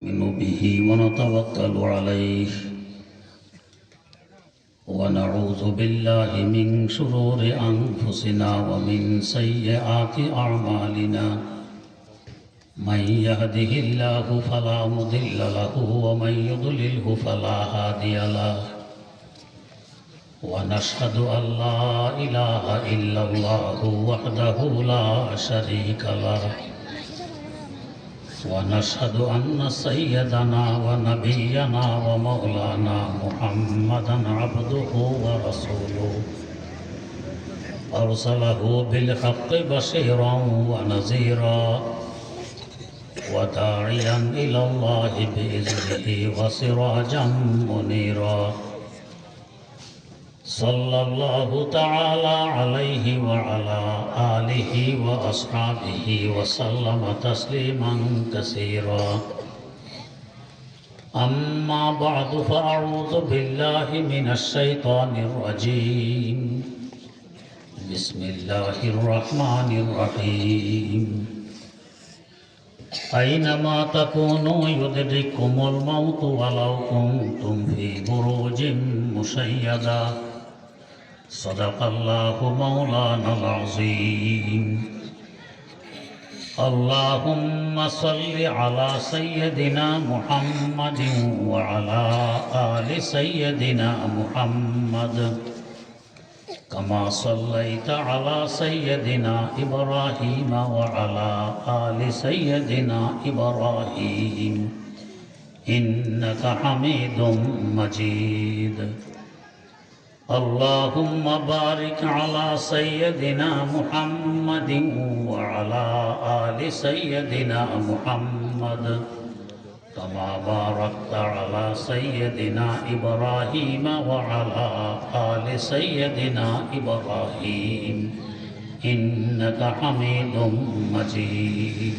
نؤمن به ونتوكل عليه ونعوذ بالله من شرور أنفسنا ومن سيئات أعمالنا من يهده الله فلا مضل له ومن يضلله فلا هادي له ونشهد أن لا إله إلا الله وحده لا شريك له ونشهد أن سيدنا ونبينا ومولانا محمدا عبده ورسوله أرسله بالحق بشيرا ونذيرا وداعيا إلى الله بإذنه وسراجا منيرا صلى الله تعالى عليه وعلى آله وأصحابه وسلم تسليما كثيرا أما بعد فأعوذ بالله من الشيطان الرجيم بسم الله الرحمن الرحيم أينما تكونوا يدرككم الموت ولو كنتم في بروج مشيدة صدق الله مولانا العظيم اللهم صل على سيدنا محمد وعلى آل سيدنا محمد كما صليت على سيدنا إبراهيم وعلى آل سيدنا إبراهيم إنك حميد مجيد اللهم بارك على سيدنا محمد وعلى آل سيدنا محمد كما باركت على سيدنا إبراهيم وعلى آل سيدنا إبراهيم إنك حميد مجيد